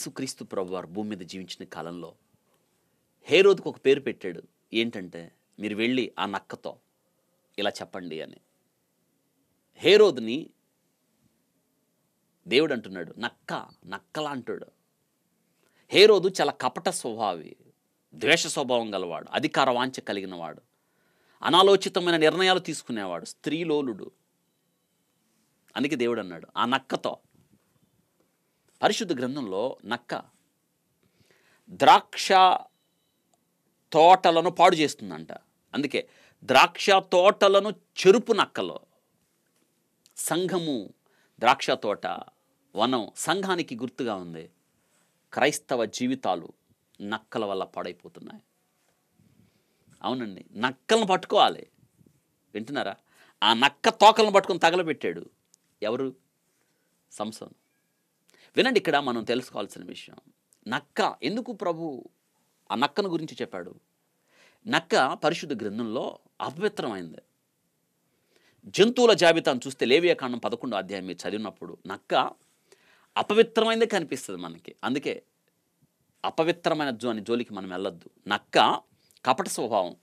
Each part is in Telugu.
యేసుక్రీస్తు ప్రభువారు భూమి మీద జీవించిన కాలంలో హేరోదుకు ఒక పేరు పెట్టాడు. ఏంటంటే, మీరు వెళ్ళి ఆ నక్కతో ఇలా చెప్పండి అని. హేరోదుని దేవుడు అంటున్నాడు, నక్కలా అంటాడు. హేరోదు చాలా కపట స్వభావి, ద్వేష స్వభావం గలవాడు, అధికార వాంఛ కలిగినవాడు, అనాలోచితమైన నిర్ణయాలు తీసుకునేవాడు, స్త్రీలోలుడు. అందుకే దేవుడు అన్నాడు ఆ నక్కతో. పరిశుద్ధ గ్రంథంలో నక్క ద్రాక్ష తోటలను పాడు చేస్తుందంట. అందుకే ద్రాక్ష తోటలను చెరుపు నక్కలో. సంఘము ద్రాక్ష తోట, వనం సంఘానికి గుర్తుగా ఉంది. క్రైస్తవ జీవితాలు నక్కల వల్ల పాడైపోతున్నాయి. అవునండి, నక్కలను పట్టుకోవాలి. వింటున్నారా? ఆ నక్క తోకలను పట్టుకొని తగలబెట్టాడు ఎవరు? సంసోను. వినండి, ఇక్కడ మనం తెలుసుకోవాల్సిన విషయం, నక్క ఎందుకు ప్రభు ఆ నక్కను గురించి చెప్పాడు? నక్క పరిశుద్ధ గ్రంథంలో అపవిత్రమైంది. జంతువుల జాబితాను చూస్తే లేవియాకాండం 11వ అధ్యాయం మీరు చదివినప్పుడు నక్క అపవిత్రమైందే కనిపిస్తుంది మనకి. అందుకే అపవిత్రమైన జోలికి మనం వెళ్ళొద్దు. నక్క కపట స్వభావం.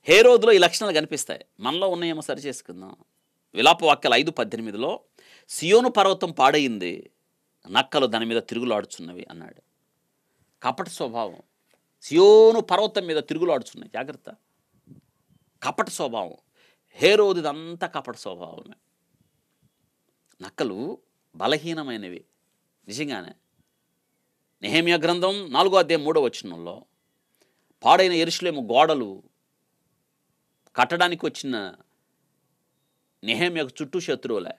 హేరోదులో ఈ లక్షణాలు కనిపిస్తాయి. మనలో ఉన్నాయేమో సరి చేసుకుందాం. విలాపవాక్యాలు 5:18లో సియోను పర్వతం పాడయింది, నక్కలు దాని మీద తిరుగులాడుచున్నవి అన్నాడు. కపట స్వభావం. సియోను పర్వతం మీద తిరుగులాడుచున్నాయి. జాగ్రత్త. కపట స్వభావం. హేరోదుదంతా కపట స్వభావమే. నక్కలు బలహీనమైనవి నిజంగానే. నెహెమ్యా గ్రంథం 4వ అధ్యాయం 3వ వచనంలో పాడైన యెరూషలేము గోడలు కట్టడానికి వచ్చిన నెహెమ్యాకు చుట్టూ శత్రువులే.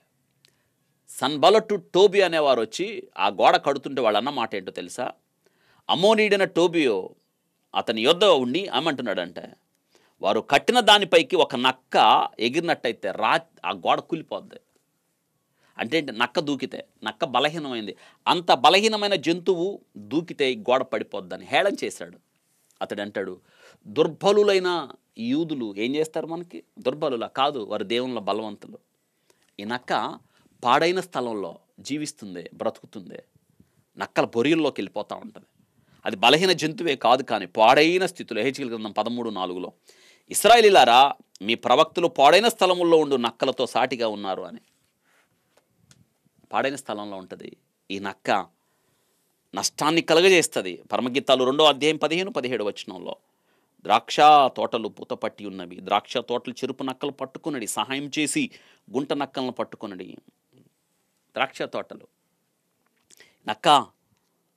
సన్బలటు టోబి అనేవారు వచ్చి ఆ గోడ కడుతుంటే వాళ్ళు అన్న మాట ఏంటో తెలుసా? అమ్మోనీడైన టోబియో అతని యొద్ద ఉండి ఏమంటున్నాడంటే, వారు కట్టిన దానిపైకి ఒక నక్క ఎగిరినట్టయితే ఆ గోడ కూలిపోద్ది. అంటే నక్క దూకితే, నక్క బలహీనమైంది, అంత బలహీనమైన జంతువు దూకితే ఈ గోడ పడిపోద్దని హేళన చేశాడు. అతడు అంటాడు, దుర్బలులైన యూదులు ఏం చేస్తారు మనకి? దుర్బలులా కాదు, వారు దేవుళ్ళ బలవంతులు. ఈ నక్క పాడైన స్థలంలో జీవిస్తుంది, బ్రతుకుతుంది. నక్కల బొరియల్లోకి వెళ్ళిపోతూ ఉంటుంది. అది బలహీన జంతువే కాదు, కానీ పాడైన స్థితిలో. హెచ్కేల్ గ్రంథం 13:4లో ఇశ్రాయేలీయులారా, మీ ప్రవక్తలు పాడైన స్థలముల్లో ఉండు నక్కలతో సాటిగా ఉన్నారు అని. పాడైన స్థలంలో ఉంటుంది ఈ నక్క, నష్టాన్ని కలుగజేస్తుంది. పరమగీతాలు 2వ అధ్యాయం 15-17 వచనంలో ద్రాక్ష తోటలు పూతపట్టి ఉన్నవి, ద్రాక్ష తోటలు చెరుపు నక్కలు పట్టుకున్నది, సహాయం చేసి గుంట నక్కలను పట్టుకున్నది. ద్రాక్ష తోటలు నక్క,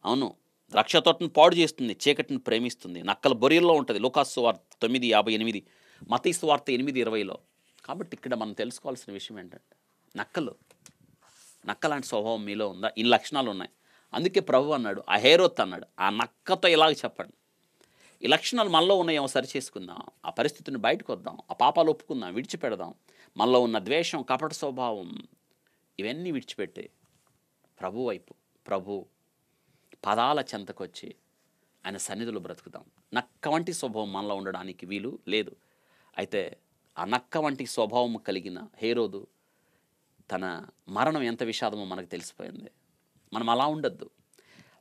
అవును, ద్రాక్ష తోటను పాడు చేస్తుంది, చీకటిని ప్రేమిస్తుంది, నక్కల బొరియల్లో ఉంటుంది. లూకాసు సువార్త 9:58, మత్తయి సువార్త 8:20లో. కాబట్టి ఇక్కడ మనం తెలుసుకోవాల్సిన విషయం ఏంటంటే, నక్క లాంటి స్వభావం మీలో ఉందా? ఈ లక్షణాలు ఉన్నాయి. అందుకే ప్రభు అన్నాడు, ఆ హేరోద్ అన్నాడు, ఆ నక్కతో ఇలాగ చెప్పండి. ఈ లక్షణాలు మనలో ఉన్నాయేమో సరి చేసుకుందాం, ఆ పరిస్థితిని బయటకు వద్దాం, ఆ పాపాలు ఒప్పుకుందాం, విడిచిపెడదాం. మనలో ఉన్న ద్వేషం, కపట స్వభావం ఇవన్నీ విడిచిపెట్టి ప్రభు వైపు, ప్రభు పదాల చెంతకొచ్చి ఆయన సన్నిధిలో బ్రతుకుదాం. నక్క వంటి స్వభావం మనలో ఉండడానికి వీలు లేదు. అయితే ఆ నక్క వంటి స్వభావం కలిగిన హేరోదు తన మరణం ఎంత విషాదమో మనకు తెలిసిపోయింది. మనం అలా ఉండద్దు.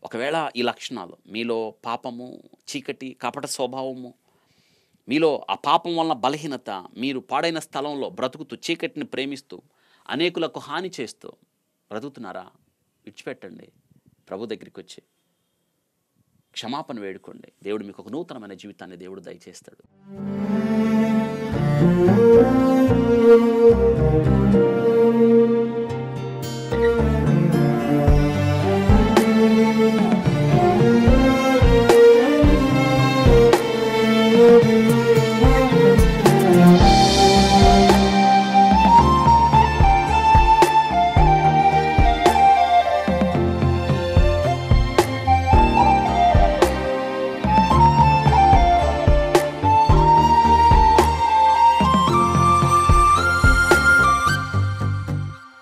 ఒకవేళ ఈ లక్షణాలు మీలో, పాపము, చీకటి, కపట స్వభావము మీలో, ఆ పాపం వలన బలహీనత, మీరు పాడైన స్థలంలో బ్రతుకుతూ చీకటిని ప్రేమిస్తూ అనేకులకు హాని చేస్తూ బ్రతుకుతున్నారా? విడిచిపెట్టండి. ప్రభు దగ్గరికి వచ్చి క్షమాపణ వేడుకోండి. దేవుడు మీకు ఒక నూతనమైన జీవితాన్ని దేవుడు దయచేస్తాడు.